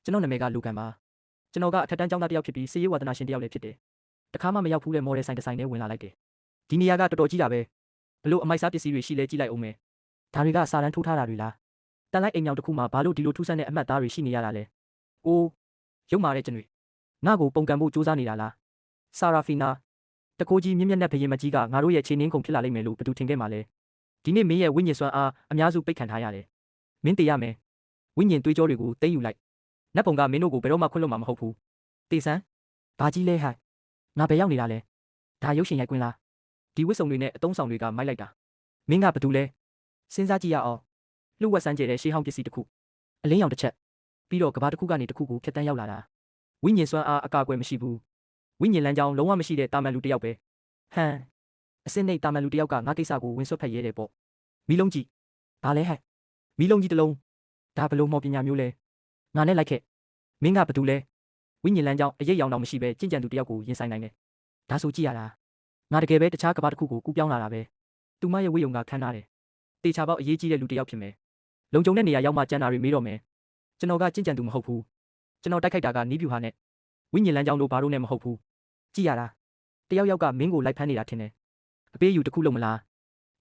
ကျွန်တော်နာမည်ကလူကန်ပါကျွန်တော်ကအထက်တန်းကျောင်းသားတစ်ယောက်ဖြစ်ပြီးစေရေးဝါသနာရှင်တစ်ယောက်လည်းဖြစ်တယ်တခါမှမရောက်ဘူးတဲ့မော်ဒယ်ဆိုင်တစ်ဆိုင်နဲ့ဝင်လာလိုက်တယ်ဒီနေရာကတော်တော်ကြီးတာပဲဘလို့အမိုက်စားပစ္စည်းတွေရှိလဲကြည့်လိုက်အောင်မယ်ဒါတွေကစာတန်းထိုးထားတာတွေလားတန်လိုက်အိမ်မြောင်တစ်ခုမှာဘာလို့ဒီလိုထူးဆန်းတဲ့အမှတ်သားတွေရှိနေရတာလဲအိုးရုပ်မာတဲ့ကျွန်တွေငါ့ကိုပုံကံဖို့စူးစမ်းနေတာလားဆာရာဖီနာတကိုးကြီးမြင့်မြတ်တဲ့ဘရင်မကြီးကငါတို့ရဲ့ခြေနှင်းကုန်ဖြစ်လာလိမ့်မယ်လို့ဘသူထင်ခဲ့မှာလဲဒီနေ့မင်းရဲ့ဝိညာဉ်စွမ်းအားအများစုပိတ်ခံထားရတယ်မင်းတည်ရမယ်ဝိညာဉ်သွေးကြောတွေကိုသိမ်းယူလိုက်နတ်ပုံကမင်းတို့ကိုဘယ်တော့မှခွင့်လွှတ်မှာမဟုတ်ဘူးတေဆန်းဘာကြီးလဲဟဲ့ငါဘယ်ရောက်နေတာလဲဒါရုပ်ရှင်ရိုက်ကွင်းလားဒီဝစ်စုံတွေနဲ့အတုံးဆောင်တွေကမိုက်လိုက်တာမင်းကဘာတူလဲစဉ်းစားကြည့်ရအောင်လှုပ်ဝက်ဆန်းကျဲတဲ့ရှေးဟောင်းပစ္စည်းတစ်ခုအလင်းရောင်တစ်ချက်ပြီးတော့ကဘာတစ်ခုကနေတစ်ခုကိုဖြတ်တန်းရောက်လာတာဝိညာဉ်စွမ်းအားအကာအကွယ်မရှိဘူးဝိညာဉ်လမ်းကြောင်းလုံးဝမရှိတဲ့တာမန်လူတစ်ယောက်ပဲဟမ်အစစ်နှိတ်တာမန်လူတစ်ယောက်ကငါကိစ္စကိုဝင်ဆွတ်ဖက်ရဲတယ်ပေါ့မီးလုံးကြီးဘာလဲဟဲ့မီးလုံးကြီးတစ်လုံးဒါဘလို့မော်ပညာမျိုးလဲငါနဲ့လိုက်ခဲ့မင်းကဘာတူလဲဝိညာဉ်လမ်းကြောင်းအရေးရောင်တော့မရှိပဲကြင်ကြံသူတစ်ယောက်ကိုရင်ဆိုင်နိုင်တယ်ဒါဆိုကြည့်ရတာငါတကယ်ပဲတခြားကဘာတစ်ခုကိုကူးပြောင်းလာတာပဲသူမရဲ့ဝိယုံကခန်းထားတယ်တေချာပေါက်အရေးကြီးတဲ့လူတစ်ယောက်ဖြစ်မယ်လုံခြုံတဲ့နေရာရောက်မှကြံတာတွေမေးတော့မယ်ကျွန်တော်ကကြင်ကြံသူမဟုတ်ဘူးကျွန်တော်တိုက်ခိုက်တာကနီးပြူဟာနဲ့ဝိညာဉ်လမ်းကြောင်းတို့ဘာလို့နဲ့မဟုတ်ဘူးကြည့်ရတာတယောက်ယောက်ကမင်းကိုလိုက်ဖမ်းနေတာထင်တယ်အပေးယူတစ်ခုလုံးမလား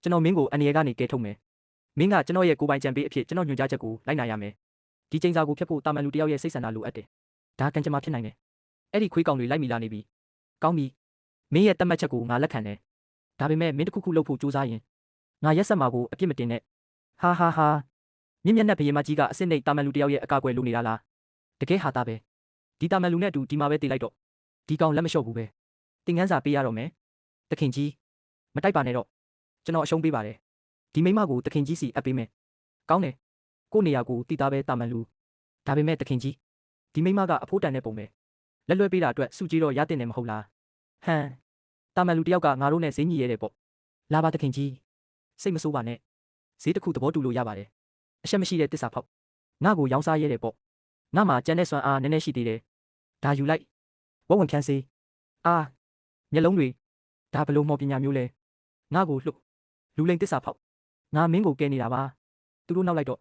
ကျွန်တော်မင်းကိုအန်ရကနေကဲထုတ်မယ်မင်းကကျွန်တော်ရဲ့ကိုယ်ပိုင်ကြံပေးအဖြစ်ကျွန်တော်ညွှန်ကြားချက်ကိုလိုက်နာရမယ်ဒီချိန်စာကိုဖျက်ဖို့တာမန်လူတယောက်ရဲ့စိတ်ဆန္ဒလိုအပ်တယ်ဒါကံကြမ္မာဖြစ်နိုင်တယ်အဲ့ဒီခွေးကောင်တွေလိုက်မိလာနေပြီကောင်းပြီမင်းရဲ့တတ်မှတ်ချက်ကိုငါလက်ခံတယ်ဒါပေမဲ့မင်းတစ်ခုခုလုပ်ဖို့ကြိုးစားရင်ငါရက်ဆက်မှာကိုအပြစ်မတင်နဲ့ဟာဟာဟာမြင့်မြတ်တဲ့ဘရင်မကြီးကအစ်စ်နဲ့တာမန်လူတယောက်ရဲ့အကာအကွယ်လုပ်နေတာလားတကယ်ဟာတာပဲဒီတာမန်လူနဲ့အတူဒီမှာပဲတည်လိုက်တော့ဒီကောင်လက်မလျှော့ဘူးပဲတင်ငန်းစာပေးရတော့မယ်တခင်ကြီးမတိုက်ပါနဲ့တော့ကျွန်တော်အရှုံးပေးပါတယ်ဒီမိမကိုတခင်ကြီးစီအပ်ပေးမယ်ကောင်းတယ်ကို့နေရာကိုတည်သားပဲတာမန်လူဒါပေမဲ့တခင်ကြီးဒီမိမကအဖိုးတန်တဲ့ပုံပဲလက်လွဲပေးတာအတွက်စုကြည်တော့ရတဲ့နေမဟုတ်လားဟမ်တာမန်လူတယောက်ကငါတို့နဲ့ဈေးညီရဲတယ်ပေါ့လာပါတခင်ကြီးစိတ်မဆိုးပါနဲ့ဈေးတစ်ခုသဘောတူလို့ရပါတယ်အရှက်မရှိတဲ့တစ္ဆာဖောက်ငါ့ကိုရောင်းစားရဲတယ်ပေါ့ငါမှကြမ်းတဲ့စွမ်းအားနည်းနည်းရှိသေးတယ်ဒါယူလိုက်ဝက်ဝင်ဖြန်းစေးအာမျက်လုံးတွေဒါဘလို့မော်ပညာမျိုးလဲငါ့ကိုလှုပ်လူလိန်တစ္ဆာဖောက်ငါမင်းကိုကဲနေတာပါသူတို့နောက်လိုက်တော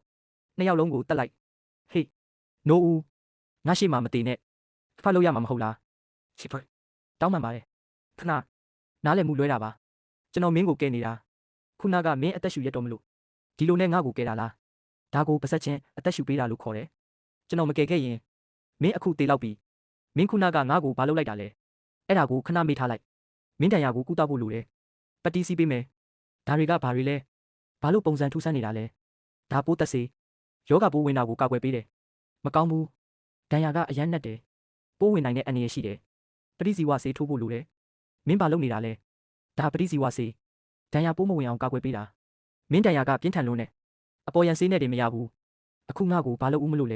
့နှစ်ယောက်လုံးကိုတတ်လိုက်ဟေးနိုးဦးငါရှိမှမတည်နဲ့ဖတ်လို့ရမှာမဟုတ်လားချစ်ဖွယ်တောင်းပန်ပါတယ်ခဏနားလည်မှုလွဲတာပါကျွန်တော်မင်းကိုကဲနေတာခုနကမင်းအသက်ရှူရတော့မလို့ဒီလိုနဲ့ငါ့ကိုကဲတာလားဒါကိုပါဆက်ချင်းအသက်ရှူပေးတာလို့ခေါ်တယ်ကျွန်တော်မကယ်ခဲ့ရင်မင်းအခုတေးလောက်ပြီမင်းခုနကငါ့ကိုဘာလုပ်လိုက်တာလဲအဲ့ဒါကိုခဏမေးထားလိုက်မင်းတန်ရာကိုကူးတောက်ဖို့လိုတယ်ပတိစီပေးမယ်ဒါတွေကဘာတွေလဲဘာလို့ပုံစံထူးဆန်းနေတာလဲဒါပိုးသက်စေယောဂပိုးဝင်တာကိုကာကွယ်ပေးတယ်မကောင်းဘူးတန်ရာကအရန်နဲ့တယ်ပိုးဝင်နိုင်တဲ့အန္တရာယ်ရှိတယ်ပတိစီဝဆေးထိုးဖို့လိုတယ်မင်းဘာလုပ်နေတာလဲဒါပတိစီဝဆေးတန်ရာပိုးမဝင်အောင်ကာကွယ်ပေးတာမင်းတန်ရာကပြင်းထန်လို့နဲ့အပေါ်ရန်ဆေးနဲ့တွေမရဘူးအခုငါ့ကိုဘာလုပ်ဦးမလို့လဲ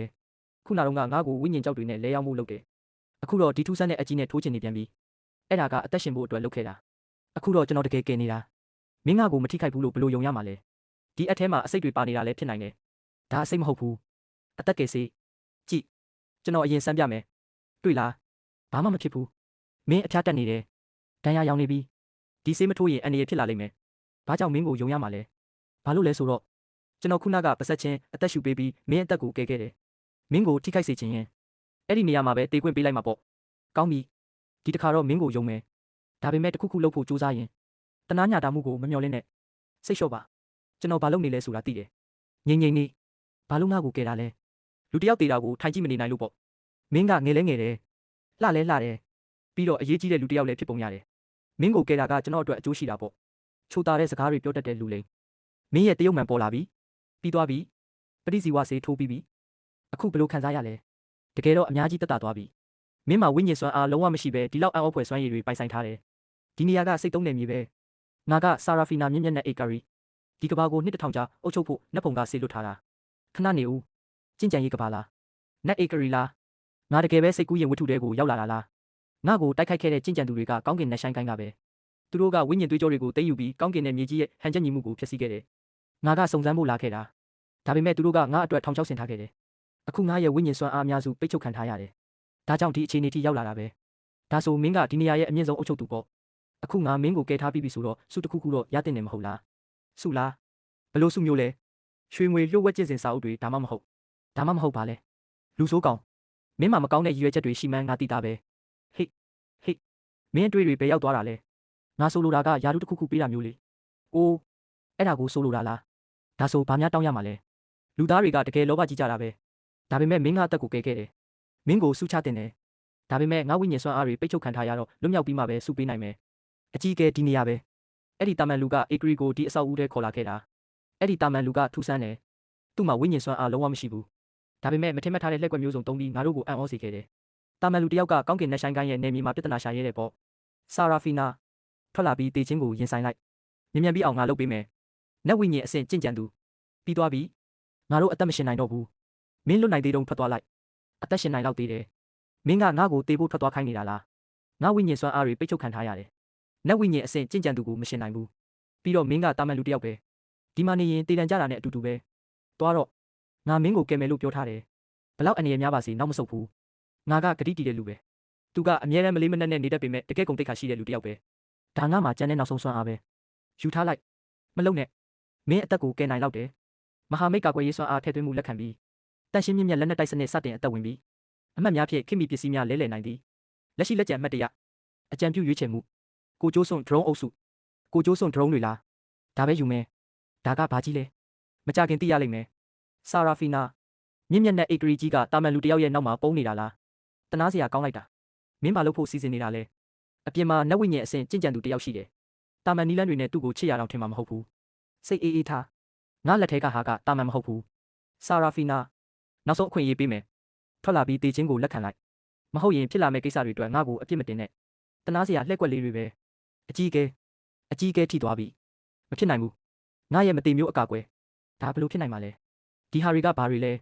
ခုနကတော့ငါ့ကိုဝိညာဉ်ကြောက်တွေနဲ့လဲရောက်မှုလုပ်တယ်အခုတော့ဒီထူးဆန်းတဲ့အကြီးနဲ့ထိုးချင်နေပြန်ပြီအဲ့ဒါကအသက်ရှင်ဖို့အတွက်လုပ်ခဲ့တာအခုတော့ကျွန်တော်တကယ်ကယ်နေတာမင်းငါ့ကိုမထိခိုက်ဘူးလို့ဘလို့ယုံရမှာလဲဒီအထဲမှာအစိတ်တွေပါနေတာလည်းဖြစ်နိုင်တယ်ဒါအစိတ်မဟုတ်ဘူးအသက်ကယ်စေးကြည့်ကျွန်တော်အရင်စမ်းပြမယ်တွေ့လားဘာမှမဖြစ်ဘူးမင်းအဖျားတက်နေတယ်ဒဏ်ရာရောင်နေပြီဒီဆေးမထိုးရင်အန္တရာယ်ဖြစ်လာလိမ့်မယ်ဘာကြောင့်မင်းကိုယုံရမှာလဲဘာလို့လဲဆိုတော့ကျွန်တော်ခုနကပါဆက်ချင်းအသက်ရှူပေးပြီးမင်းအသက်ကိုကယ်ခဲ့တယ်မင်းကိုထိခိုက်စေချင်ရင်အဲ့ဒီနေရာမှာပဲတေးခွင့်ပေးလိုက်မှာပေါ့ကောင်းပြီဒီတစ်ခါတော့မင်းကိုယုံမယ်ဒါပေမဲ့တခုခုလုပ်ဖို့ကြိုးစားရင်တနာညာတာမှုကိုမမျှော်လင့်နဲ့စိတ်လျှော့ပါကျွန်တော်ဘာလုပ်နေလဲဆိုတာသိတယ်ငြိမ်ငြိမ်နေဘာလို့ငါ့ကိုကယ်တာလဲလူတစ်ယောက်တေးတာကိုထိုင်ကြည့်မနေနိုင်လို့ပေါ့မင်းကငယ်လဲငယ်တယ်လှလဲလှတယ်ပြီးတော့အရေးကြီးတဲ့လူတစ်ယောက်လည်းဖြစ်ပုံရတယ်မင်းကိုကယ်တာကကျွန်တော်အတွက်အကျိုးရှိတာပေါ့ချိုတာတဲ့စကားတွေပြောတတ်တဲ့လူလိမ်မင်းရဲ့တရုတ်မှန်ပေါ်လာပြီပြီးသွားပြီပရိစီဝဆေးထိုးပြီးပြီအခုဘယ်လိုခံစားရလဲတကယ်တော့အများကြီးတက်တာသွားပြီမင်းမှာဝိညာဉ်စွမ်းအားလုံးဝမရှိပဲဒီလောက်အံ့ဩဖွယ်စွမ်းရည်တွေပိုင်ဆိုင်ထားတယ်ဒီနေရာကစိတ်သုံးနေမြေပဲငါကဆာရာဖီနာမြင့်မြတ်နဲ့အေကာရီဒီကဘာကိုနှစ်တစ်ထောင်ကြာအုပ်ချုပ်ဖို့နတ်ဖုံကဆေးလွတ်ထားတာခဏနေဦးကြင်ကြံရေးကဘာလားနတ်အေကာရီလားငါတကယ်ပဲစိတ်ကူးရင်ဝတ္ထုတွေကိုရောက်လာတာလားငါကိုတိုက်ခိုက်ခဲ့တဲ့ကြင်ကြံသူတွေကကောင်းကင်နဲ့ဆိုင်ကိုင်းကပဲသူတို့ကဝိညာဉ်သွေးကြောတွေကိုသိမ်းယူပြီးကောင်းကင်နဲ့မြေကြီးရဲ့ဟန်ချက်ညီမှုကိုဖျက်ဆီးခဲ့တယ်ငါကစုံစမ်းဖို့လာခဲ့တာဒါပေမဲ့သူတို့ကငါအတွက်ထောင်ချောက်ဆင်ထားခဲ့တယ်အခုငါရဲ့ဝိညာဉ်စွမ်းအားအများစုပိတ်ချုပ်ခံထားရတယ်ဒါကြောင့်ဒီအခြေအနေထိရောက်လာတာပဲဒါဆိုမင်းကဒီနေရာရဲ့အမြင့်ဆုံးအုပ်ချုပ်သူပေါ့အခုငါမင်းကိုကယ်ထားပြီးပြီဆိုတော့စုတစ်ခုခုတော့ရတဲ့နေမဟုတ်လားစုလားဘလို့စုမျိုးလဲရွှေငွေလျှို့ဝှက်ကျင့်စဉ်စာအုပ်တွေဒါမှမဟုတ်ပါလဲလူဆိုးကောင် မင်းမှမကောင်းတဲ့ရည်ရွယ်ချက်တွေရှိမှန်းငါသိတာပဲဟိမင်းအတွေ့တွေဘယ်ရောက်သွားတာလဲငါဆိုလိုတာကယာရုတစ်ခုခုပေးတာမျိုးလေအိုးအဲ့ဒါကိုဆိုလိုတာလားဒါဆိုဘာများတောင်းရမှာလဲလူသားတွေကတကယ်လောဘကြီးကြတာပဲဒါပေမဲ့မင်းကအသက်ကိုကယ်ခဲ့တယ်မင်းကိုစုချတင်တယ်ဒါပေမဲ့ငါဝိညာဉ်စွမ်းအားတွေပိတ်ချုပ်ခံထားရတော့လွတ်မြောက်ပြီးမှပဲစုပေးနိုင်မယ်အကြီးကဲဒီနေရာပဲအဲ့ဒီတာမန်လူကအေဂရီကိုဒီအဆောက်အဦထဲခေါ်လာခဲ့တာအဲ့ဒီတာမန်လူကထူဆန်းတယ်သူ့မှာဝိညာဉ်စွမ်းအားလုံးဝမရှိဘူးဒါပေမဲ့မထင်မှတ်ထားတဲ့လက်ကွက်မျိုးစုံတုံးပြီးငါတို့ကိုအံ့ဩစေခဲ့တယ်တာမန်လူတယောက်ကကောင်းကင်နက်ဆိုင်ကိုင်းရဲ့နေမြေမှာပြဿနာရှာရဲတဲ့ပေါ့ဆာရာဖီနာထွက်လာပြီးတေချင်းကိုရင်ဆိုင်လိုက်မြန်ပြီးအောင်ငါလုပ်ပေးမယ်နတ်ဝိညာဉ်အဆင့်ကြင်ကြံသူပြီးသွားပြီငါတို့အသက်မရှင်နိုင်တော့ဘူးမင်းလွတ်နိုင်သေးတုံးထွက်သွားလိုက်အသက်ရှင်နိုင်တော့သေးတယ်မင်းကငါ့ကိုတေးဖို့ထွက်သွားခိုင်းနေတာလားငါဝိညာဉ်စွမ်းအားတွေပိတ်ချုပ်ခံထားရတယ်နတ်ဝိညာဉ်အဆင့်ကြင်ကြံသူကိုမရှင်နိုင်ဘူးပြီးတော့မင်းကတာမန်လူတယောက်ပဲဒီမှာနေရင်တေးတန်ကြတာနဲ့အတူတူပဲသွားတော့ငါမင်းကိုကယ်မယ်လို့ပြောထားတယ်ဘလောက်အနေရများပါစေနောက်မဆုတ်ဘူးငါကဂတိတည်တဲ့လူပဲသူကအမြဲတမ်းမလေးမနက်နဲ့နေတတ်ပေမဲ့တကယ်ကုန်တိတ်ခါရှိတဲ့လူတယောက်ပဲဒါငါမှကြမ်းတဲ့နောက်ဆုံးစွမ်းအားပဲယူထားလိုက်မလုံနဲ့မင်းအသက်ကိုကယ်နိုင်တော့တယ်မဟာမိတ်ကာကွယ်ရေးစွမ်းအားထည့်သွင်းမှုလက်ခံပြီးတန်ရှင်းမြင့်မြတ်လက်နက်တိုက်စနစ်စတင်အသက်ဝင်ပြီးအမှတ်များဖြင့်ခင်မီပစ္စည်းများလဲလှယ်နိုင်သည်လက်ရှိလက်ကျန်အမှတ်တရအကြံပြုရွေးချယ်မှုကိုကျိုးစွန့် drone အုပ်စုကိုကျိုးစွန့် drone တွေလားဒါပဲယူမယ်ဒါကဘာကြီးလဲမကြခင်သိရလိမ့်မယ်ဆာရာဖီနာမြင့်မြတ်တဲ့အေဂရီကြီးကတာမန်လူတယောက်ရဲ့နောက်မှာပုံနေတာလားတနာစရာကောင်းလိုက်တာမင်းဘာလို့ဖို့စီစဉ်နေတာလဲအပြင်မှာနတ်ဝိညာဉ်အဆင့်ကြင်ကြံသူတယောက်ရှိတယ်တာမန်နီလန်းတွေနဲ့သူ့ကိုချစ်ရအောင်ထင်မှာမဟုတ်ဘူးစိတ်အေးထားငါလက်ထဲကဟာကတာမန်မဟုတ်ဘူးဆာရာဖီနာနောက်ဆုံးအခွင့်အရေးပေးမယ်ထွက်လာပြီးတေချင်းကိုလက်ခံလိုက်မဟုတ်ရင်ဖြစ်လာမယ့်ကိစ္စတွေအတွက်ငါ့ကိုအပြစ်မတင်နဲ့တနာစရာလှည့်ကွက်လေးတွေပဲအကြီးကဲထိသွားပြီမဖြစ်နိုင်ဘူးငါရဲ့မတိမျိုးအကာကွယ်ဒါဘယ်လိုဖြစ်နိုင်မှာလဲဒီဟာတွေကဘာတွေလဲ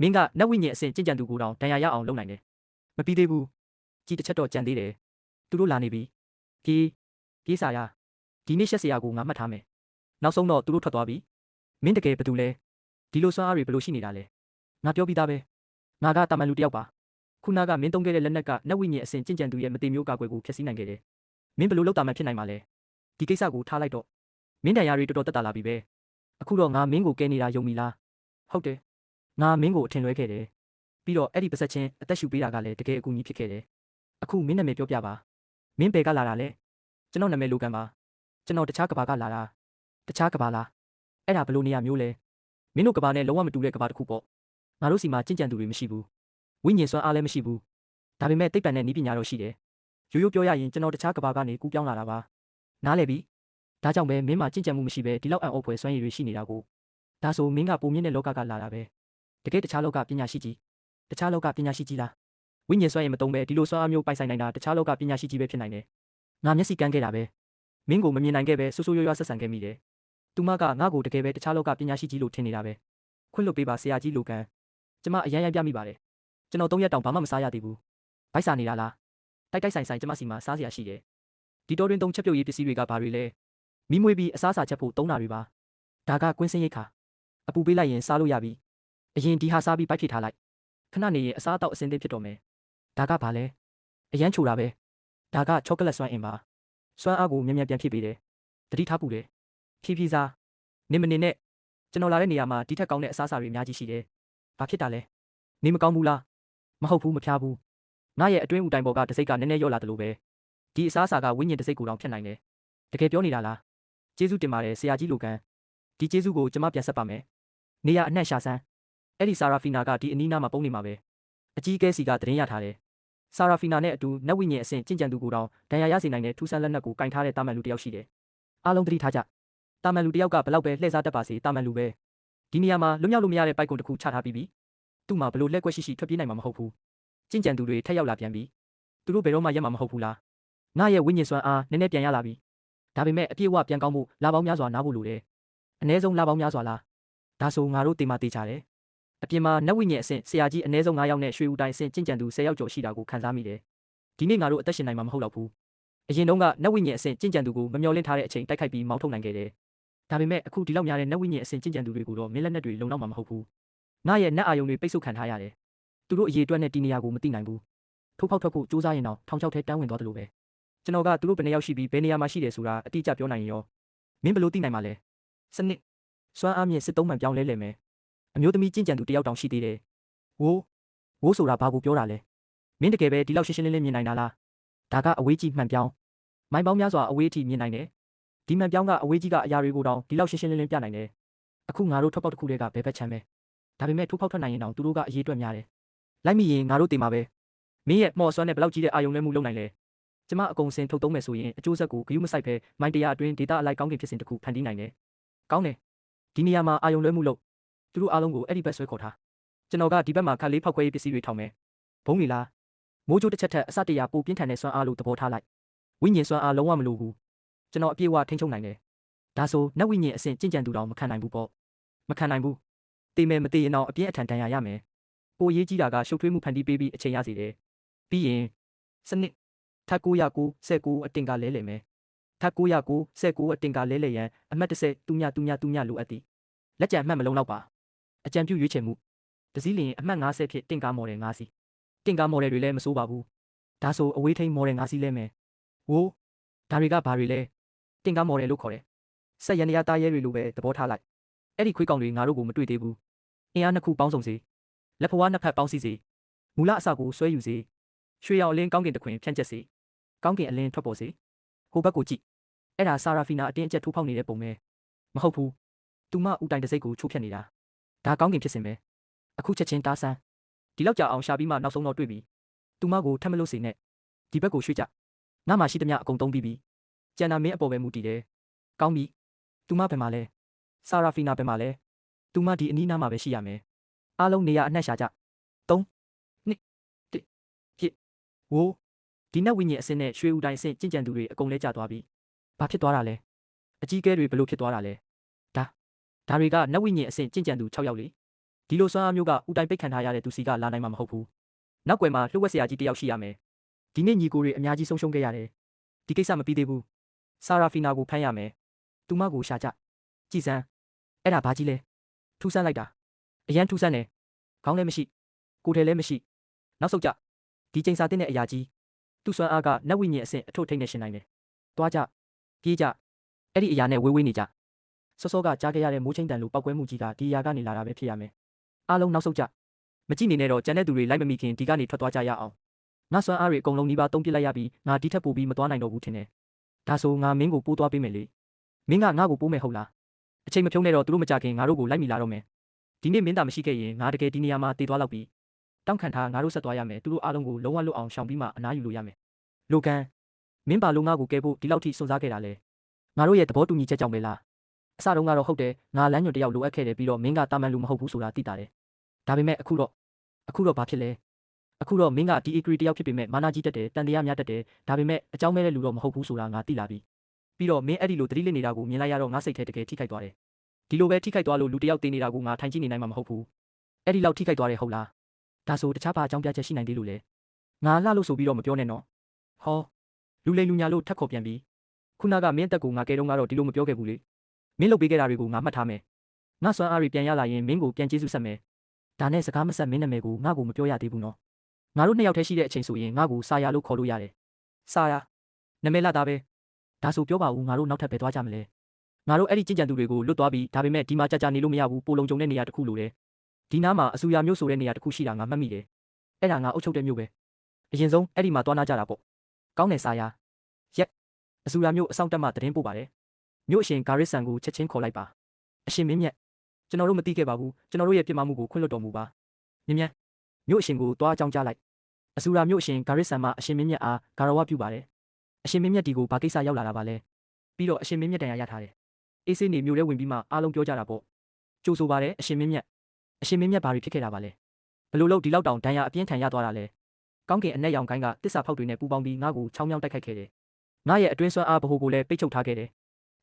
မင်းကနတ်ဝိညာဉ်အဆင့်ကြင်ကြံသူကိုတောင်ဒဏ်ရာရအောင်လုပ်နိုင်တယ်မပြီးသေးဘူးကြီးတစ်ချက်တော့ကြံသေးတယ်သူတို့လာနေပြီပြေးစာရဒီနေ့ရှက်စရာကိုငါမှတ်ထားမယ်နောက်ဆုံးတော့သူတို့ထွက်သွားပြီမင်းတကယ်ဘာတူလဲဒီလိုစွမ်းအားတွေဘယ်လိုရှိနေတာလဲငါပြောပြီးသားပဲငါကတာမန်လူတယောက်ပါခုနကမင်းသုံးခဲ့တဲ့လက်နက်ကနတ်ဝိညာဉ်အဆင့်ကြင်ကြံသူရဲ့မတိမျိုးကာကွယ်ကိုဖျက်ဆီးနိုင်ခဲ့တယ်မင်းဘယ်လိုလုပ်တာမှဖြစ်နိုင်မှာလဲဒီကိစ္စကိုထားလိုက်တော့မင်းတရားတွေတော်တော်တက်တာလာပြီပဲအခုတော့ငါမင်းကိုကဲနေတာယုံပြီလားဟုတ်တယ်ငါမင်းကိုအထင်လွဲခဲ့တယ်ပြီးတော့အဲ့ဒီပစက်ချင်းအသက်ရှူပေးတာကလည်းတကယ်အကူအညီဖြစ်ခဲ့တယ်အခုမင်းနာမည်ပြောပြပါမင်းဘယ်ကလာတာလဲကျွန်တော်နာမည်လိုကန်ပါကျွန်တော်တခြားကဘာကလာတာတခြားကဘာလားအဲ့ဒါဘယ်လိုနေရာမျိုးလဲမင်းတို့ကဘာနဲ့လုံးဝမတူတဲ့ကဘာတစ်ခုပေါ့ငါတို့စီမှာကြင်ကြံသူတွေမရှိဘူးဝိညာဉ်စွမ်းအားလည်းမရှိဘူးဒါပေမဲ့သိပ္ပံနဲ့နည်းပညာတော့ရှိတယ်ရိုးရိုးပြောရရင်ကျွန်တော်တခြားကဘာကနေကူးပြောင်းလာတာပါနားလည်ပြီဒါကြောင့်ပဲမင်းမှာကြင်ကြံမှုမရှိပဲဒီလောက်အံ့ဩဖွယ်စွမ်းရည်တွေရှိနေတာကိုဒါဆိုမင်းကပုံမြင့်တဲ့လောကကလာတာပဲတကယ်တခြားလောကပညာရှိကြီးတခြားလောကပညာရှိကြီးလားဝိညာဉ်စွမ်းရည်မတုံးပဲဒီလိုစွမ်းအားမျိုးပိုင်ဆိုင်နိုင်တာတခြားလောကပညာရှိကြီးပဲဖြစ်နိုင်တယ်ငါမျက်စိကန်းခဲ့တာပဲမင်းကိုမမြင်နိုင်ခဲ့ပဲဆိုးဆိုးရွားရွားဆက်ဆံခဲ့မိတယ်သူမကငါ့ကိုတကယ်ပဲတခြားလောကပညာရှိကြီးလို့ထင်နေတာပဲခွင့်လွတ်ပေးပါဆရာကြီးလိုကန်ကျမအရန်ပြမိပါတယ်ကျွန်တော်3ရက်တောင်ဘာမှမစားရသေးဘူးဗိုက်စာနေတာလားတိုက်ဆိုင်ကျမစီမှာစားစရာရှိတယ်ဒီတော်တွင်3ချက်ပြုတ်ရေးပစ္စည်းတွေကဘာတွေလဲမိမွေးပြီးအစားအစာချက်ဖို့3တာတွေပါဒါကကွင်းစင်းရိတ်ခါအပူပေးလိုက်ရင်စားလို့ရပြီအရင်ဒီဟာစားပြီးဗိုက်ဖြည့်ထားလိုက်ခဏနေရင်အစားအသောက်အစင်းသင်းဖြစ်တော့မယ်ဒါကဘာလဲအရန်ချိုတာပဲဒါကချောကလက်စွမ်းအင်ပါစွမ်းအားကိုမြန်ပြန်ဖြည့်ပေးတယ်တတိထားပူတယ်ဖြည်းစားနေမနေနဲ့ကျွန်တော်လာတဲ့နေရာမှာဒီထက်ကောင်းတဲ့အစားအစာတွေအများကြီးရှိတယ်ဘာဖြစ်တာလဲနေမကောင်းဘူးလားမဟုတ်ဘူးမဖျားဘူးငါရဲ့အတွင်းဦးတိုင်ပေါ်ကတစိတ်ကနည်းနည်းရော့လာတယ်လို့ပဲဒီအစားအစာကဝိညာဉ်တစိတ်ကိုတောင်ဖြတ်နိုင်တယ်တကယ်ပြောနေတာလားကျေးဇူးတင်ပါတယ်ဆရာကြီးလိုကန်ဒီကျေးဇူးကိုကျွန်မပြန်ဆက်ပါမယ်နေရအနှံ့ရှာစမ်းအဲ့ဒီဆာရာဖီနာကဒီအနီးနားမှာပုံနေမှာပဲအကြီးကဲစီကသတင်းရထားတယ်ဆာရာဖီနာနဲ့အတူနတ်ဝိညာဉ်အဆင့်ကြင်ကြံသူကိုတောင်ဒဏ်ရာရစေနိုင်တဲ့ထူးဆန်းလက်နက်ကိုကင်ထားတဲ့တာမန်လူတယောက်ရှိတယ်အားလုံးသတိထားကြတာမန်လူတယောက်ကဘလောက်ပဲလှည့်စားတတ်ပါစေတာမန်လူပဲဒီနေရာမှာလွတ်မြောက်လို့မရတဲ့ပိုက်ကွန်တစ်ခုချထားပြီးပြီသူ့မှာဘလို့လက်ကွက်ရှိထွက်ပြေးနိုင်မှာမဟုတ်ဘူးကြင်ကြံသူတွေထက်ရောက်လာပြန်ပြီသူတို့ဘယ်တော့မှရက်မှာမဟုတ်ဘူးလားငါရဲ့ဝိညာဉ်စွမ်းအားနည်းနည်းပြန်ရလာပြီဒါပေမဲ့အပြည့်အဝပြန်ကောင်းဖို့လာပေါင်းများစွာနားဖို့လိုတယ်အနည်းဆုံးလာပေါင်းများစွာလားဒါဆိုငါတို့တေမာတေချာတယ်အပြင်မှာနတ်ဝိညာဉ်အဆင့်ဆရာကြီးအနည်းဆုံး9ယောက်နဲ့ရွှေဦးတိုင်းအဆင့်ကြင်ကြံသူ10ယောက်ကျော်ရှိတာကိုခန်းစားမိတယ်ဒီနေ့ငါတို့အသက်ရှင်နိုင်မှာမဟုတ်တော့ဘူးအရင်တုန်းကနတ်ဝိညာဉ်အဆင့်ကြင်ကြံသူကိုမမျှော်လင့်ထားတဲ့အချိန်တိုက်ခိုက်ပြီးမောင်းထုတ်နိုင်ခဲ့တယ်ဒါပေမဲ့အခုဒီလောက်များတဲ့နတ်ဝိညာဉ်အဆင့်ကြင်ကြံသူတွေကိုတော့မင်းလက်နက်တွေလုံလောက်မှာမဟုတ်ဘူးငါရဲ့နတ်အာယုံတွေပိတ်ဆို့ခံထားရတယ်သူတို့အရေးအတွက်နဲ့ဒီနေရာကိုမသိနိုင်ဘူးထိုးဖောက်ထွက်ဖို့စူးစမ်းရင်တော့ထောင်ချောက်ထဲတန်းဝင်သွားတယ်လို့ပဲကျွန်တော်ကသူတို့ဘယ်နှယောက်ရှိပြီးဘယ်နေရာမှာရှိတယ်ဆိုတာအတိအကျပြောနိုင်ရင်ရောမင်းဘယ်လိုသိနိုင်မှာလဲစနစ်စွမ်းအားမြင့်စစ်သုံးမှန်ပြောင်းလဲမယ်အမျိုးသမီးကြင်ကြံသူတယောက်တောင်ရှိသေးတယ်ဝိုး ဝိုးဆိုတာဘာကိုပြောတာလဲမင်းတကယ်ပဲဒီလောက်ရှင်းရှင်းလင်းလင်းမြင်နိုင်တာလားဒါကအဝေးကြီးမှန်ပြောင်းမိုင်ပေါင်းများစွာအဝေးအထိမြင်နိုင်တယ်ဒီမှန်ပြောင်းကအဝေးကြီးကအရာတွေကိုတောင်ဒီလောက်ရှင်းရှင်းလင်းလင်းပြနိုင်တယ်အခုငါတို့ထွက်ပေါက်တစ်ခုတည်းကဘယ်ဘက်ချမ်းပဲဒါပေမဲ့ထိုးဖောက်ထွက်နိုင်ရင်တောင်သူတို့ကအရေးအတွက်များတယ်လိုက်မိရင်ငါတို့တင်မှာပဲမင်းရဲ့မော်ဆွမ်းနဲ့ဘယ်လောက်ကြီးတဲ့အာယုံလွှဲမှုလုပ်နိုင်လဲကျမအကုန်စင်ထုတ်သုံးမယ်ဆိုရင်အကျိုးဆက်ကိုဂရုမစိုက်ပဲမိုင်100အတွင်းဒေတာအလိုက်ကောင်းကင်ဖြစ်စဉ်တစ်ခုဖန်တီးနိုင်တယ်ကောင်းတယ်ဒီနေရာမှာအာယုံလွှဲမှုလုပ်သူတို့အားလုံးကိုအဲ့ဒီဘက်ဆွဲခေါ်ထားကျွန်တော်ကဒီဘက်မှာခက်လေးဖောက်ခွဲရေးပစ္စည်းတွေထောင်မယ်ဘုံနေလားမိုးကြိုးတစ်ချက်ထက်အစတရပိုပြင်းထန်တဲ့စွမ်းအားလို့သဘောထားလိုက်ဝိညာဉ်စွမ်းအားလုံးဝမလိုဘူးကျွန်တော်အပြည့်အဝထိန်းချုပ်နိုင်တယ်ဒါဆိုနတ်ဝိညာဉ်အဆင့်ကြင်ကြံသူတောင်မခံနိုင်ဘူးပေါ့မခံနိုင်ဘူးတေမယ်မတေရင်တော့အပြင်းအထန်တန်ရာရမယ်ပိုရေးကြီးတာကရှုပ်ထွေးမှုဖန်တီးပေးပြီးအချိန်ရစေတယ်ပြီးရင်စနစ်ထပ်909 19အတင်ကလဲလဲမယ်ထပ်909 19အတင်ကလဲလဲရန်အမှတ်30တူညလိုအပ်သည်လက်ကျန်အမှတ်မလုံးတော့ပါအကြံပြုရွေးချယ်မှုတစည်းလျင်အမှတ်50ဖြစ်တင်ကားမော်ဒယ်5စီးတင်ကားမော်ဒယ်တွေလည်းမစိုးပါဘူးဒါဆိုအဝေးထိန်းမော်ဒယ်5စီးလဲမယ်ဝိုးဒါတွေကဘာတွေလဲတင်ကားမော်ဒယ်လို့ခေါ်တယ်ဆက်ရန်ရတားရဲတွေလိုပဲသဘောထားလိုက်အဲ့ဒီခွေးကောင်တွေငါတို့ကိုမတွေ့သေးဘူးအင်အားနှစ်ခုပေါင်းစုံစေလက်ဖွားနှစ်ဖက်ပေါင်းစည်းစေမူလအစကိုဆွဲယူစေရွှေရောင်အလင်းကောင်းကင်တခွင်ဖြန့်ကျက်စေကောင်းကင်အလင်းထွက်ပေါ်စေဟိုဘက်ကိုကြည့်အဲ့ဒါဆာရာဖီနာအတင်းအကျပ်ထိုးဖောက်နေတဲ့ပုံပဲမဟုတ်ဘူးသူမဦးတိုင်တစိတ်ကိုချိုးဖျက်နေတာဒါကောင်းကင်ဖြစ်စဉ်ပဲအခုချက်ချင်းတားဆန်းဒီလောက်ကြာအောင်ရှာပြီးမှနောက်ဆုံးတော့တွေ့ပြီသူမကိုထပ်မလို့စေနဲ့ဒီဘက်ကိုရွှေ့ကြငါမှရှိသမျှအကုန်သုံးပြီးပြီကျန်တာမင်းအပေါ်ပဲမူတည်တယ်ကောင်းပြီသူမဘယ်မှာလဲဆာရာဖီနာဘယ်မှာလဲသူမဒီအနီးနားမှာပဲရှိရမယ်အားလုံးနေရာအနှက်ရှာကြ3 2 1ဖြစ်ဝိုးဒီနတ်ဝိညာဉ်အစင်းနဲ့ရွှေဦးတိုင်းအစင်းကြင်ကြံသူတွေအကုန်လဲကျသွားပြီဘာဖြစ်သွားတာလဲအကြီးကဲတွေဘလို့ဖြစ်သွားတာလဲဒါတွေကနတ်ဝိညာဉ်အစင်းကြင်ကြံသူ6ယောက်လေဒီလိုစွမ်းအားမျိုးကဦးတိုင်းပိတ်ခံထားရတဲ့သူစီကလာနိုင်မှာမဟုတ်ဘူးနောက်ွယ်မှာလှုပ်ဝက်ဆရာကြီးတယောက်ရှိရမယ်ဒီနေ့ညီကိုတွေအများကြီးဆုံးရှုံးခဲ့ရတယ်ဒီကိစ္စမပြီးသေးဘူးဆာရာဖီနာကိုဖမ်းရမယ်သူမကိုရှာကြကြည်စမ်းအဲ့ဒါဘာကြီးလဲထူးဆန်းလိုက်တာအရန်ထူးဆန်းတယ်ခေါင်းလည်းမရှိကိုယ်ထဲလည်းမရှိနောက်ဆုတ်ကြဒီချိန်စာတင်တဲ့အရာကြီးသူ့စွမ်းအားကနတ်ဝိညာဉ်အဆင့်အထုတ်ထိန်နဲ့ရှင်နိုင်တယ်တွားကြပြေးကြအဲ့ဒီအရာနဲ့ဝေးနေကြစောစောကကြားခဲ့ရတဲ့မိုးချင်းတန်လိုပောက်ကွဲမှုကြီးကဒီအရာကနေလာတာပဲဖြစ်ရမယ်အားလုံးနောက်ဆုတ်ကြမကြည့်နေနဲ့တော့ကျန်တဲ့သူတွေလိုက်မမိခင်ဒီကနေထွက်သွားကြရအောင်ငါစွမ်းအားတွေအကုန်လုံးနှီးပါသုံးပစ်လိုက်ရပြီးငါဒီထက်ပိုပြီးမသွားနိုင်တော့ဘူးထင်တယ်ဒါဆိုငါမင်းကိုပိုးသွားပေးမယ်လေမင်းကငါ့ကိုပိုးမယ်ဟုတ်လားအချိန်မဖြုံးနဲ့တော့သူတို့မကြခင်ငါတို့ကိုလိုက်မိလာတော့မယ်ဒီနေ့မင်းသာမရှိခဲ့ရင်ငါတကယ်ဒီနေရာမှာတည်သွားလောက်ပြီတောင်းခံထားငါတို့ဆက်သွားရမယ်သူတို့အားလုံးကိုလုံးဝလွတ်အောင်ရှောင်ပြီးမှအနားယူလို့ရမယ်လိုကန်မင်းပါလို့ငါ့ကိုကဲဖို့ဒီလောက်ထိစွန့်စားခဲ့တာလေငါတို့ရဲ့သဘောတူညီချက်ကြောင့်ပဲလားအစတုန်းကတော့ဟုတ်တယ်ငါလမ်းညွန်တယောက်လိုအပ်ခဲ့တယ်ပြီးတော့မင်းကတာမန်လူမဟုတ်ဘူးဆိုတာသိတာတယ်ဒါပေမဲ့အခုတော့ဘာဖြစ်လဲအခုတော့မင်းကဒီ agree တယောက်ဖြစ်ပေမဲ့မာနာကြီးတက်တယ်တန်တရားများတက်တယ်ဒါပေမဲ့အကြောင်းမဲ့တဲ့လူတော့မဟုတ်ဘူးဆိုတာငါသိလာပြီပြီးတော့မင်းအဲ့ဒီလိုသတိလစ်နေတာကိုမြင်လိုက်ရတော့ငါစိတ်ထဲတကယ်ထိခိုက်သွားတယ်ဒီလိုပဲထိခိုက်သွားလို့လူတယောက်တည်နေတာကိုငါထိုင်ကြည့်နေနိုင်မှာမဟုတ်ဘူးအဲ့ဒီလောက်ထိခိုက်သွားတယ်ဟုတ်လားဒါဆိုတခြားဘာအကြောင်းပြချက်ရှိနိုင်သေးလို့လဲငါလှလို့ဆိုပြီးတော့မပြောနဲ့နော်ဟောလူလိမ်လူညာလို့ထက်ခေါ်ပြန်ပြီးခုနကမင်းအသက်ကိုငါကဲတော့ငါတော့ဒီလိုမပြောခဲ့ဘူးလေမင်းလုပ်ပေးခဲ့တာတွေကိုငါမှတ်ထားမယ်ငါစွမ်းအားတွေပြန်ရလာရင်မင်းကိုပြန်ကျေးဇူးဆက်မယ်ဒါနဲ့စကားမဆက်မင်းနာမည်ကိုငါ့ကိုမပြောရသေးဘူးနော်ငါတို့နှစ်ယောက်တည်းရှိတဲ့အချိန်ဆိုရင်ငါ့ကိုစာယာလို့ခေါ်လို့ရတယ်စာယာနာမည်လာတာပဲဒါဆိုပြောပါဦးငါတို့နောက်ထပ်ပဲသွားကြမလဲငါတို့အဲ့ဒီကြင်ကြံသူတွေကိုလွတ်သွားပြီးဒါပေမဲ့ဒီမှာကြာနေလို့မရဘူးပိုလုံကြုံတဲ့နေရာတစ်ခုလိုတယ်ဒီနားမှာအဆူယာမျိုးဆိုတဲ့နေရာတစ်ခုရှိတာငါမှတ်မိတယ်အဲ့ဒါငါအုပ်ချုပ်တဲ့မျိုးပဲအရင်ဆုံးအဲ့ဒီမှာသွားနာကြတာပေါ့ကောင်းတယ်စာယာရက်အဆူယာမျိုးအဆောင်တက်မှသတင်းပို့ပါတယ်မြို့အရှင်ဂါရစ်ဆန်ကိုချက်ချင်းခေါ်လိုက်ပါအရှင်မင်းမြတ်ကျွန်တော်တို့မသိခဲ့ပါဘူးကျွန်တော်တို့ရဲ့ပြစ်မှားမှုကိုခွင့်လွှတ်တော်မူပါမြင်းမြတ်မြို့အရှင်ကိုတွားအကြောင်းကြားလိုက်အဆူရာမြို့အရှင်ဂါရစ်ဆန်မှအရှင်မင်းမြတ်အားဂါရဝပြုပါတယ်အရှင်မင်းမြတ်ဒီကိုဘာကိစ္စရောက်လာတာပါလဲပြီးတော့အရှင်မင်းမြတ်တန်ရာရထားတယ်အေးဆေးနေမြို့ထဲဝင်ပြီးမှအားလုံးပြောကြတာပေါ့ကြိုးဆိုပါတယ်အရှင်မင်းမြတ်အရှင်မင်းမြတ်ဘာတွေဖြစ်ခဲ့တာပါလဲဘလို့လို့ဒီလောက်တောင်ဒဏ်ရာအပြင်းထန်ရသွားတာလဲကောင်းကင်အနက်ရောင်ကိုင်းကတစ္ဆာဖောက်တွေနဲ့ပူပေါင်းပြီးငါ့ကိုချောင်းမြောင်းတိုက်ခိုက်ခဲ့တယ်ငါရဲ့အတွင်းစွမ်းအားဗဟိုကိုလည်းပိတ်ချုပ်ထားခဲ့တယ်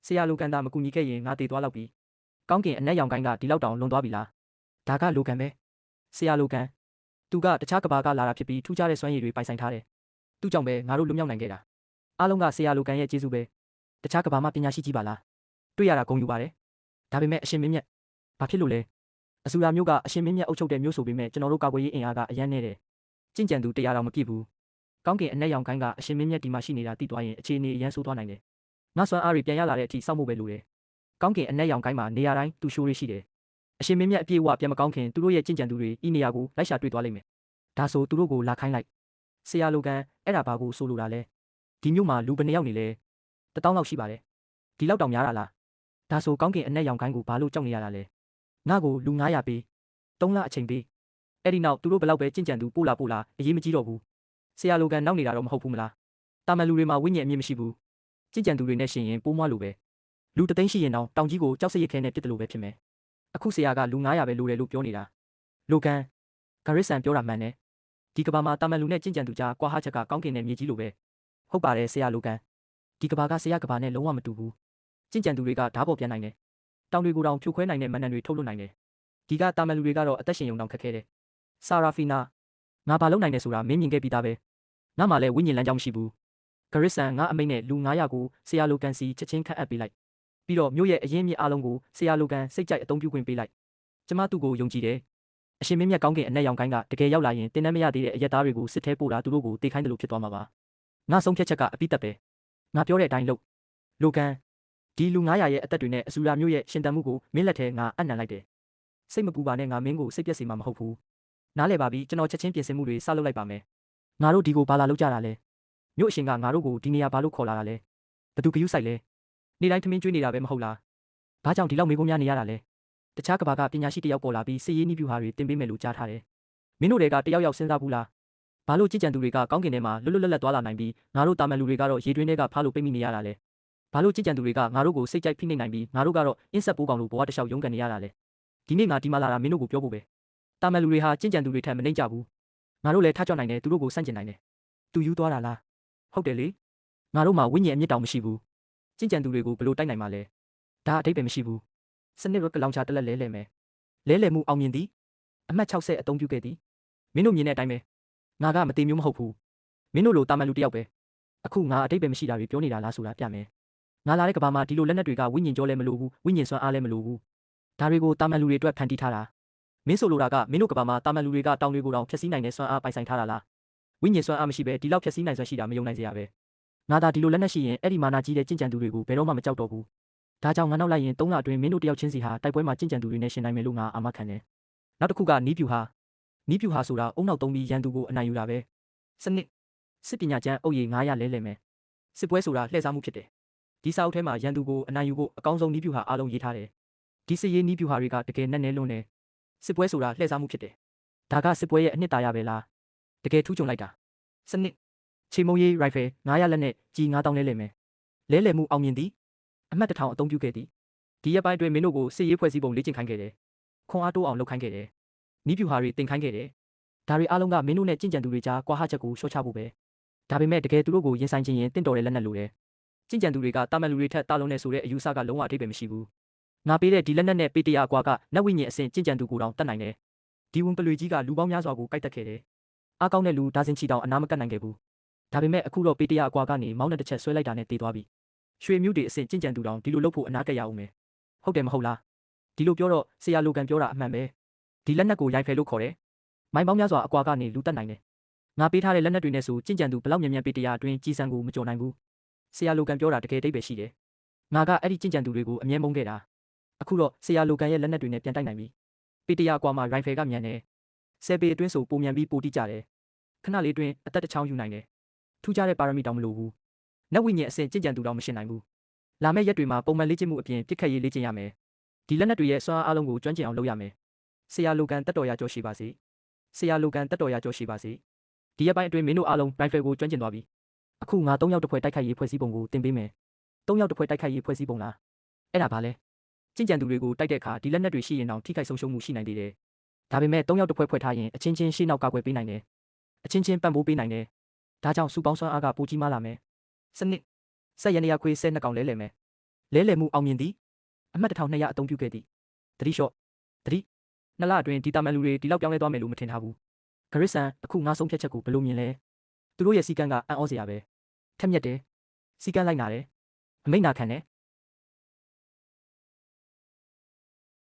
ဆရာလိုကန်တာမကူညီခဲ့ရင်ငါတည်သွားလောက်ပြီကောင်းကင်အနက်ရောင်ကိုင်းကဒီလောက်တောင်လွန်သွားပြီလားဒါကလိုကန်ပဲဆရာလိုကန်သူကတခြားကဘာကလာတာဖြစ်ပြီးထူးခြားတဲ့စွမ်းရည်တွေပိုင်ဆိုင်ထားတယ်သူ့ကြောင့်ပဲငါတို့လွတ်မြောက်နိုင်ခဲ့တာအားလုံးကဆရာလိုကန်ရဲ့ကျေးဇူးပဲတခြားကဘာမှပညာရှိကြီးပါလားတွေ့ရတာဂုဏ်ယူပါတယ်ဒါပေမဲ့အရှင်မင်းမြတ်ဘာဖြစ်လို့လဲအဆူရာမျိုးကအရှင်မင်းမြတ်အုပ်ချုပ်တဲ့မျိုးဆိုပေမဲ့ကျွန်တော်တို့ကာကွယ်ရေးအင်အားကအရန်နေတယ်ကြင်ကြံသူ100တောင်မပြည့်ဘူးကောင်းကင်အနက်ရောင်ကိုင်းကအရှင်မင်းမြတ်ဒီမှာရှိနေတာသိသွားရင်အခြေအနေအရန်ဆိုးသွားနိုင်တယ်ငါစွမ်းအားတွေပြန်ရလာတဲ့အထိစောင့်ဖို့ပဲလိုတယ်ကောင်းကင်အနက်ရောင်ကိုင်းမှာနေရာတိုင်းသူရှိုးရရှိတယ်အရှင်မင်းမြတ်အပြည့်အဝပြန်မကောင်းခင်သူတို့ရဲ့ကြင်ကြံသူတွေဤနေရာကိုလိုက်ရှာတွေ့သွားလိမ့်မယ် ဒါဆိုသူတို့ကိုလာခိုင်းလိုက်ဆရာလိုကန်အဲ့ဒါဘာကိုဆိုလိုတာလဲဒီမျိုးမှာလူဘယ်နှစ်ယောက်နေလဲ1000လောက်ရှိပါတယ်ဒီလောက်တောင်များတာလားဒါဆိုကောင်းကင်အနက်ရောင်ကိုင်းကိုဘာလို့ကြောက်နေရတာလဲငါ့ကိုလူ900ပေး3လအချိန်ပေးအဲ့ဒီနောက်သူတို့ဘလောက်ပဲကြင်ကြံသူပို့လာအရေးမကြီးတော့ဘူးဆရာလိုကန်နောက်နေတာတော့မဟုတ်ဘူးမလားတာမန်လူတွေမှာဝိညာဉ်အမြင့်မရှိဘူးကြင်ကြံသူတွေနဲ့ရှင်ရင်ပိုးမွားလိုပဲလူတသိန်းရှိရင်တော့တောင်ကြီးကိုကြောက်စရစ်ခဲနဲ့ပြစ်တယ်လို့ပဲဖြစ်မယ်အခုဆရာကလူ900ပဲလိုတယ်လို့ပြောနေတာလိုကန်ဂရစ်ဆန်ပြောတာမှန်တယ်ဒီကဘာမှာတာမန်လူနဲ့ကြင်ကြံသူကြားကွာဟချက်ကကောင်းကင်နဲ့မြေကြီးလိုပဲဟုတ်ပါတယ်ဆရာလိုကန်ဒီကဘာကဆရာကဘာနဲ့လုံးဝမတူဘူးကြင်ကြံသူတွေကဓာတ်ပေါ်ပြန်နိုင်တယ်တောင်တွေကိုတောင်ဖြိုခွဲနိုင်တဲ့မန်နန်တွေထုတ်လွှတ်နိုင်တယ်ဒီကတာမန်လူတွေကတော့အသက်ရှင်ရုံတောင်ခက်ခဲတယ်ဆာရာဖီနာငါဘာလုပ်နိုင်လဲဆိုတာမင်းမြင်ခဲ့ပြီးသားပဲငါမှလည်းဝိညာဉ်လမ်းကြောင်းမရှိဘူးဂရစ်ဆန်ငါအမိတ်နဲ့လူ900ကိုဆရာလိုကန်စီချက်ချင်းခန့်အပ်ပေးလိုက်ပြီးတော့မြို့ရဲ့အရင်းမြစ်အားလုံးကိုဆရာလိုကန်စိတ်ကြိုက်အသုံးပြုခွင့်ပေးလိုက်ကျမသူ့ကိုယုံကြည်တယ်အရှင်မင်းမြတ်ကောင်းကင်အနက်ရောင်ကိုင်းကတကယ်ရောက်လာရင်တင်းနှဲမရသေးတဲ့အရက်သားတွေကိုစစ်ထဲပို့တာသူတို့ကိုတေခိုင်းတယ်လို့ဖြစ်သွားမှာပါငါဆုံးဖြတ်ချက်ကအပိသက်ပဲငါပြောတဲ့အတိုင်းလုပ်လိုကန်ဒီလူ900ရဲ့အသက်တွေနဲ့အစူရာမျိုးရဲ့ရှင်တန်မှုကိုမင်းလက်ထဲငါအံ့နံလိုက်တယ်စိတ်မပူပါနဲ့ငါမင်းကိုစိတ်ပြက်စေမှာမဟုတ်ဘူးနားလဲပါပြီကျွန်တော်ချက်ချင်းပြင်ဆင်မှုတွေစလုပ်လိုက်ပါမယ်ငါတို့ဒီကိုဘာလာလုပ်ကြတာလဲမြို့အရှင်ကငါတို့ကိုဒီနေရာဘာလို့ခေါ်လာတာလဲဘသူကယူဆိုင်လဲနေ့တိုင်းထမင်းကျွေးနေတာပဲမဟုတ်လားဘာကြောင့်ဒီလောက်မေးခွန်းများနေရတာလဲတခြားကဘာကပညာရှိတယောက်ပေါ်လာပြီးစစ်ရေးနည်းဗျူဟာတွေတင်ပေးမယ်လို့ကြားထားတယ်မင်းတို့တွေကတယောက်ယောက်စဉ်းစားဘူးလားဘာလို့ကြည်ကြံသူတွေကကောင်းကင်ထဲမှာလွတ်လွတ်လပ်လပ်သွားလာနိုင်ပြီးငါတို့တာမန်လူတွေကတော့ရေတွင်းထဲကဖားလို့ပိတ်မိနေရတာလဲဘာလို့ကြည်ကြံသူတွေကငါတို့ကိုစိတ်ကြိုက်ဖိနှိပ်နိုင်ပြီးငါတို့ကတော့အင်းဆက်ပိုးကောင်လိုဘဝတစ်လျှောက်ရုန်းကန်နေရတာလဲဒီနေ့ငါဒီမှာလာတာမင်းတို့ကိုပြောဖို့ပဲတာမန်လူတွေဟာကြည်ကြံသူတွေထက်မနှိမ့်ကြဘူးငါတို့လည်းထားကြနိုင်တယ်သူတို့ကိုစန့်ကျင်နိုင်တယ်သူယူသွားတာလားဟုတ်တယ်လေငါတို့မှာဝိညာဉ်အမြင့်တောင်မရှိဘူးကြင်ကြံသူတွေကိုဘလို့တိုက်နိုင်မှာလဲဒါအတိတ်ပဲမရှိဘူးစနစ်ရကလောင်ချတလက်လဲမယ်လဲမှုအောင်မြင်သည်အမှတ်60အသုံးပြုခဲ့သည်မင်းတို့မြင်တဲ့အတိုင်းပဲငါကမသေးမျိုးမဟုတ်ဘူးမင်းတို့လိုတာမန်လူတယောက်ပဲအခုငါအတိတ်ပဲမရှိတာတွေပြောနေတာလားဆိုတာပြမယ်ငါလာတဲ့ကဘာမှာဒီလိုလက်နက်တွေကဝိညာဉ်ကြောလဲမလို့ဘူးဝိညာဉ်စွမ်းအားလဲမလို့ဘူးဒါတွေကိုတာမန်လူတွေအတွက်ဖန်တီးထားတာမင်းဆိုလိုတာကမင်းတို့ကဘာမှာတာမန်လူတွေကတောင်တွေကိုတောင်ဖျက်ဆီးနိုင်တဲ့စွမ်းအားပိုင်ဆိုင်ထားတာလားဝိညာဉ်စွမ်းအားမရှိဘဲဒီလောက်ဖျက်ဆီးနိုင်စွမ်းရှိတာမယုံနိုင်စရာပဲငါသာဒီလိုလက်နက်ရှိရင်အဲ့ဒီမာနာကြီးတဲ့ကြင်ကြံသူတွေကိုဘယ်တော့မှမကြောက်တော့ဘူးဒါကြောင့်ငါနောက်လိုက်ရင်3လအတွင်းမင်းတို့တယောက်ချင်းစီဟာတိုက်ပွဲမှာကြင်ကြံသူတွေနဲ့ရှင်နိုင်မယ်လို့ငါအာမခံတယ်နောက်တစ်ခုကနီးပြူဟာဆိုတာအုံနောက်သုံးပြီးရန်သူကိုအနိုင်ယူတာပဲစနစ်စစ်ပညာကျမ်းအုပ်ရည်900လဲမယ်စစ်ပွဲဆိုတာလှည့်စားမှုဖြစ်တယ်ဒီစာအုပ်ထဲမှာရန်သူကိုအနိုင်ယူဖို့အကောင်းဆုံးနီးပြူဟာအားလုံးရေးထားတယ်ဒီစစ်ရေးနီးပြူဟာတွေကတကယ်နဲ့နဲလွန်းတယ်စစ်ပွဲဆိုတာလှည့်စားမှုဖြစ်တယ်ဒါကစစ်ပွဲရဲ့အနှစ်သာရပဲလားတကယ်ထူးချွန်လိုက်တာစနစ်ချေမုံရေးရိုင်ဖယ်900လက်နဲ့ကြီး9000လဲမယ်လဲမှုအောင်မြင်သည်အမှတ်1000အသုံးပြုခဲ့သည်ဒီရက်ပိုင်းအတွင်းမင်းတို့ကိုစစ်ရေးဖွဲ့စည်းပုံလေ့ကျင့်ခိုင်းခဲ့တယ်ခွန်အားတိုးအောင်လုပ်ခိုင်းခဲ့တယ်နီးပြူဟာတွေတင်ခိုင်းခဲ့တယ်ဒါတွေအားလုံးကမင်းတို့နဲ့ကြင်ကြံသူတွေကြားကွာဟချက်ကိုရှော့ချဖို့ပဲဒါပေမဲ့တကယ်သူတို့ကိုရင်ဆိုင်ခြင်းရင်တင့်တော်တဲ့လက်နက်လိုတယ်ကြင်ကြံသူတွေကတာမန်လူတွေထက်တာလုံးနဲ့ဆိုတဲ့အယူဆကလုံးဝအထိပ္ပယ်မရှိဘူးငါပေးတဲ့ဒီလက်နက်နဲ့ပေတရာအကွာကနတ်ဝိညာဉ်အဆင့်ကြင်ကြံသူကိုတောင်တတ်နိုင်တယ်ဒီဝန်ပလွေကြီးကလူပေါင်းများစွာကိုကိုက်တက်ခဲ့တယ်အားကောင်းတဲ့လူဒါဇင်ချီတောင်အနာမကတ်နိုင်ခဲ့ဘူးဒါပေမဲ့အခုတော့ပေတရာအကွာကနေမောင်းတဲ့တစ်ချက်ဆွဲလိုက်တာနဲ့တည်သွားပြီရွှေမြူးတွေအဆင့်ကြင်ကြံသူတောင်ဒီလိုလုပ်ဖို့အနာကက်ရအောင်မယ်ဟုတ်တယ်မဟုတ်လားဒီလိုပြောတော့ဆရာလိုကန်ပြောတာအမှန်ပဲဒီလက်နက်ကိုရိုင်ဖယ်လို့ခေါ်တယ်မိုင်းပေါင်းများစွာအကွာကနေလူတက်နိုင်တယ်ငါပေးထားတဲ့လက်နက်တွေနဲ့ဆိုကြင်ကြံသူဘလောက်မြန်ပေတရာအတွင်းကြီးစံကိုမကြော်နိုင်ဘူးဆရာလိုကန်ပြောတာတကယ်တိတ်ပဲရှိတယ်ငါကအဲ့ဒီကြင်ကြံသူတွေကိုအမြဲမုန်းခဲ့တာအခုတော့ဆရာလိုကန်ရဲ့လက်နက်တွေနဲ့ပြန်တိုက်နိုင်ပြီပေတရာအကွာမှာရိုင်ဖယ်ကမြန်တယ်10ပေအတွင်းဆိုပုံမြန်ပြီးပိုတိကြတယ်ခဏလေးအတွင်းအသက်တစ်ချောင်းယူနိုင်တယ်ထူးခြားတဲ့ပါရမီတောင်မလိုဘူးနတ်ဝိညာဉ်အဆင့်ကြင်ကြံသူတောင်မရှင်းနိုင်ဘူးလာမယ့်ရက်တွေမှာပုံမှန်လေ့ကျင့်မှုအပြင်ပြစ်ခတ်ရေးလေ့ကျင့်ရမယ်ဒီလက်နက်တွေရဲ့စွမ်းအားအလုံးကိုကျွမ်းကျင်အောင်လုပ်ရမယ်ဆရာလိုကန်တက်တော်ရကြောရှိပါစေဆရာလိုကန်တက်တော်ရကြောရှိပါစေဒီရက်ပိုင်းအတွင်းမင်းတို့အားလုံးရိုင်ဖယ်ကိုကျွမ်းကျင်သွားပြီအခုငါ3ယောက်တစ်ဖွဲ့တိုက်ခိုက်ရေးဖွဲ့စည်းပုံကိုတင်ပေးမယ်3ယောက်တစ်ဖွဲ့တိုက်ခိုက်ရေးဖွဲ့စည်းပုံလားအဲ့ဒါဘာလဲကြင်ကြံသူတွေကိုတိုက်တဲ့အခါဒီလက်နက်တွေရှိရင်တော့ထိခိုက်ဆုံးရှုံးမှုရှိနိုင်သေးတယ်ဒါပေမဲ့3ယောက်တစ်ဖွဲ့ဖွဲ့ထားရင်အချင်းချင်းရှေ့နောက်ကာကွယ်ပေးနိုင်တယ်အချင်းချင်းပံ့ပိုးပေးနိုင်တယ်ဒါကြောင့်စုပေါင်းစွမ်းအားကပိုကြီးမားလာမယ်စနစ်ဆက်ရနေရခွေး12ကောင်လဲမယ်လဲမှုအောင်မြင်သည်အမှတ်1200အသုံးပြုခဲ့သည်တတိလျှော့တတိ2လအတွင်းဒီတာမန်လူတွေဒီလောက်ပြောင်းလဲသွားမယ်လို့မထင်ထားဘူးဂရစ်ဆန်အခုငါဆုံးဖြတ်ချက်ကိုဘယ်လိုမြင်လဲသူတို့ရဲ့စီကံကအံ့ဩစရာပဲထက်မြက်တယ်စီကံလိုက်နာတယ်အမိန့်နာခံတယ်